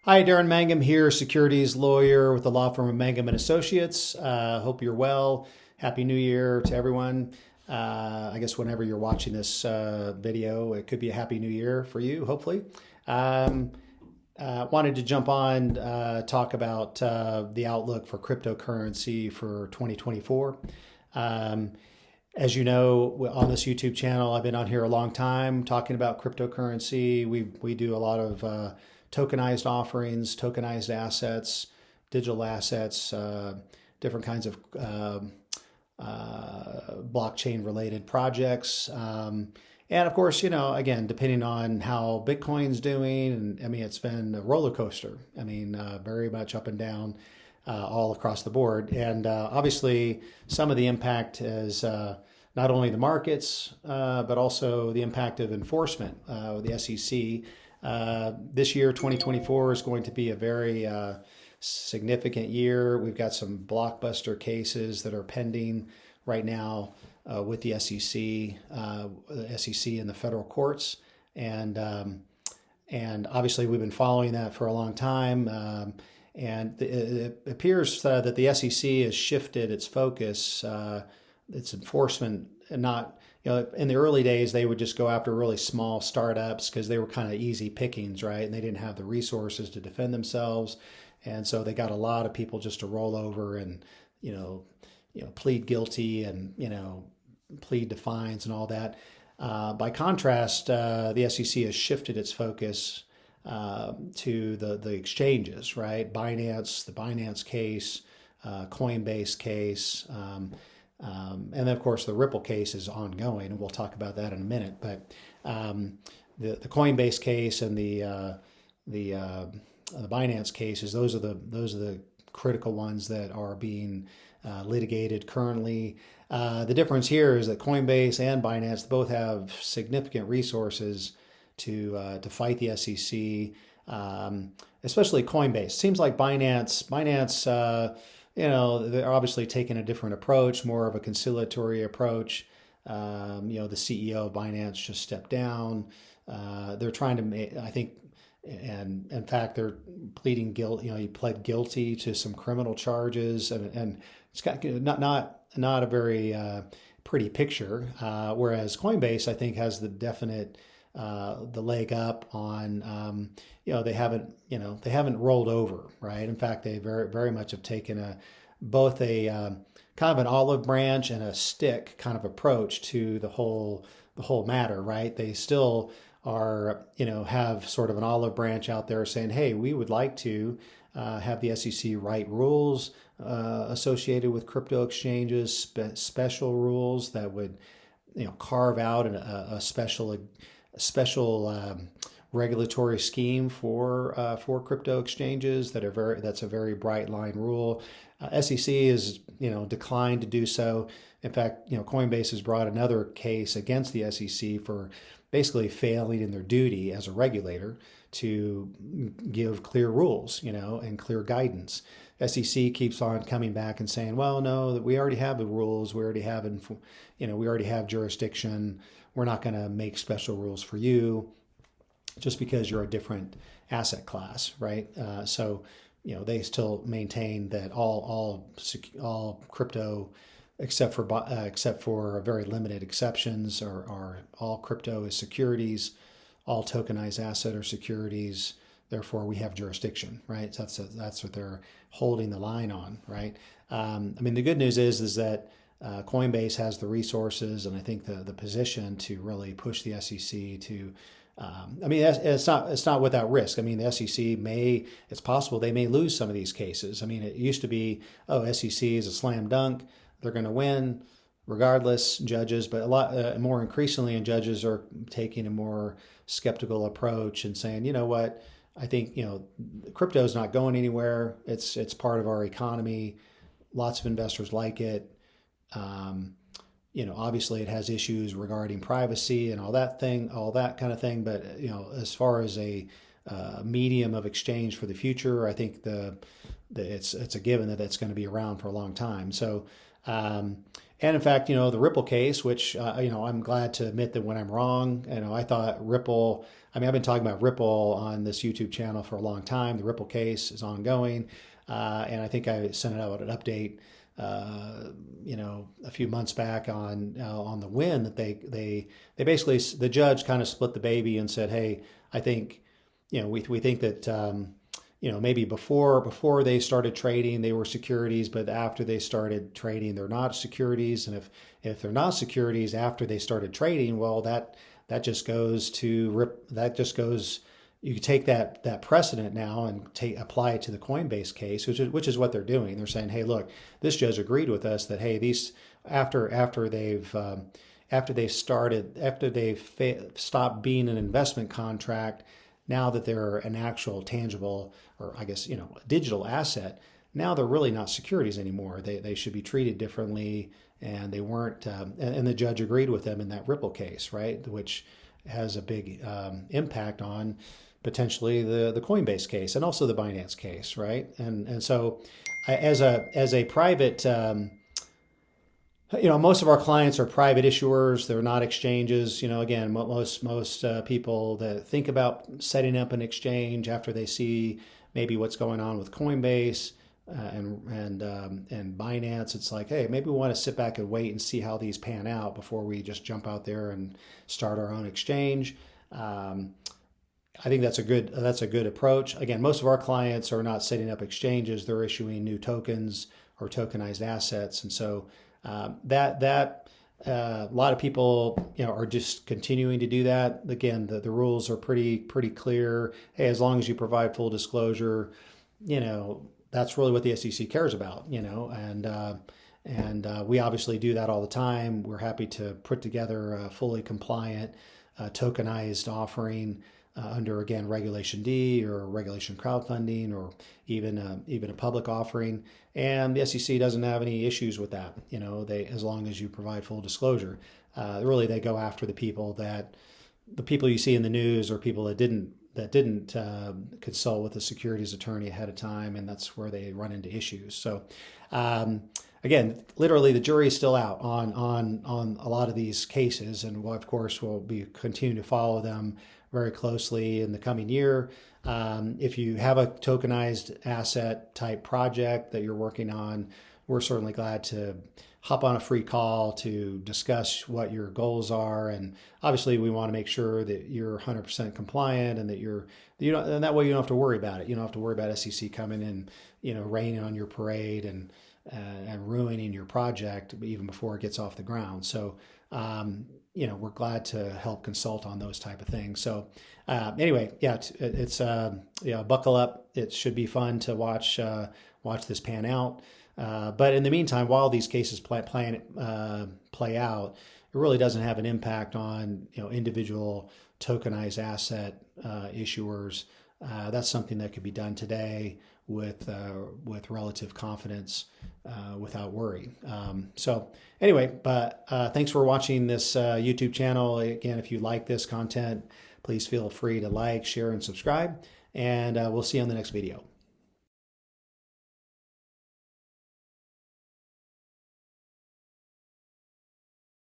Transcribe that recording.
Hi, Darren Mangum here, securities lawyer with the law firm of Mangum and Associates. Hope you're well. Happy New Year to everyone. I guess whenever you're watching this video, it could be a Happy New Year for you, hopefully. Um, Wanted to jump on, talk about the outlook for cryptocurrency for 2024. Um, as you know, on this YouTube channel, I've been on here a long time talking about cryptocurrency. We do a lot of tokenized offerings, tokenized assets, digital assets, different kinds of blockchain related projects. And of course, again, depending on how Bitcoin's doing, and I mean, it's been a roller coaster. I mean, very much up and down, all across the board. And obviously, some of the impact is not only the markets, but also the impact of enforcement, the SEC. This year, 2024, is going to be a very significant year. We've got some blockbuster cases that are pending right now with the SEC and the federal courts, and obviously we've been following that for a long time. And it appears that the SEC has shifted its focus, its enforcement, and not, in the early days, they would just go after really small startups because they were kind of easy pickings, right? And they didn't have the resources to defend themselves. And so they got a lot of people just to roll over and, plead guilty and, plead to fines and all that. By contrast, the SEC has shifted its focus to the exchanges, right? The Binance case, Coinbase case, and then of course the Ripple case is ongoing, and we'll talk about that in a minute. But the Coinbase case and the Binance cases, those are the critical ones that are being litigated currently. The difference here is that Coinbase and Binance both have significant resources to fight the SEC, especially Coinbase. Seems like Binance, they're obviously taking a different approach, more of a conciliatory approach. The CEO of Binance just stepped down. They're trying to make, I think, and in fact, they're pleading guilt. He pled guilty to some criminal charges, and it's got not a very pretty picture. Whereas Coinbase, I think, has the definite the leg up on. They haven't rolled over, right? In fact, they very very much have taken both a kind of an olive branch and a stick kind of approach to the whole matter, right? They still are, have sort of an olive branch out there saying, hey, we would like to have the SEC write rules associated with crypto exchanges, special rules that would, carve out a special regulatory scheme for crypto exchanges that's a very bright line rule. SEC is declined to do so. In fact, Coinbase has brought another case against the SEC for basically failing in their duty as a regulator to give clear rules, and clear guidance. SEC keeps on coming back and saying, well, no, that we already have the rules, we already have jurisdiction. We're not going to make special rules for you just because you're a different asset class, right? So they still maintain that all crypto, except for very limited exceptions, are all crypto is securities, all tokenized asset are securities. Therefore, we have jurisdiction, right? So that's what they're holding the line on, right? The good news is that Coinbase has the resources and I think the position to really push the SEC to. It's not without risk. The SEC it's possible they may lose some of these cases. It used to be, SEC is a slam dunk, they're going to win regardless, judges, but a lot more increasingly, and judges are taking a more skeptical approach and saying, you know what, I think, crypto is not going anywhere. It's part of our economy. Lots of investors like it. Obviously it has issues regarding privacy and all that kind of thing. But, as far as a medium of exchange for the future, I think it's a given that it's going to be around for a long time. So And in fact, the Ripple case, which I'm glad to admit that when I'm wrong, I thought Ripple. I mean, I've been talking about Ripple on this YouTube channel for a long time. The Ripple case is ongoing, and I think I sent out an update, a few months back on the win that they basically, the judge kind of split the baby and said, hey, I think, we think that. Maybe before they started trading, they were securities, but after they started trading, they're not securities. And if they're not securities after they started trading, well, that just goes to you can take that precedent now and apply it to the Coinbase case, which is what they're doing. They're saying, hey, look, this judge agreed with us that hey, these after they've stopped being an investment contract. Now that they're an actual tangible, or I guess, a digital asset, now they're really not securities anymore. They should be treated differently, and they weren't. And the judge agreed with them in that Ripple case, right, which has a big impact on potentially the Coinbase case and also the Binance case, right? And so, as a private. Most of our clients are private issuers. They're not exchanges. Again, most people that think about setting up an exchange after they see maybe what's going on with Coinbase and Binance, it's like, hey, maybe we want to sit back and wait and see how these pan out before we just jump out there and start our own exchange. I think that's a good approach. Again, most of our clients are not setting up exchanges. They're issuing new tokens or tokenized assets, and so. A lot of people, are just continuing to do that. Again, the rules are pretty clear. Hey, as long as you provide full disclosure, that's really what the SEC cares about. And we obviously do that all the time. We're happy to put together a fully compliant, tokenized offering under, again, Regulation D or Regulation Crowdfunding, or even a public offering. And the SEC doesn't have any issues with that. As long as you provide full disclosure. Really, they go after the people you see in the news, or people that didn't consult with a securities attorney ahead of time, and that's where they run into issues. So. Again, literally, the jury is still out on a lot of these cases, and of course, we'll be continuing to follow them very closely in the coming year. If you have a tokenized asset type project that you're working on, we're certainly glad to hop on a free call to discuss what your goals are. And obviously, we want to make sure that you're 100% compliant, and that and that way you don't have to worry about it. You don't have to worry about SEC coming in, raining on your parade and ruining your project even before it gets off the ground. So, we're glad to help consult on those type of things. So, anyway, yeah, it's buckle up. It should be fun to watch this pan out. But in the meantime, while these cases play out, it really doesn't have an impact on individual tokenized asset issuers. That's something that could be done today with relative confidence, without worry. So anyway, but thanks for watching this YouTube channel. Again, if you like this content, please feel free to like, share, and subscribe. And we'll see you on the next video.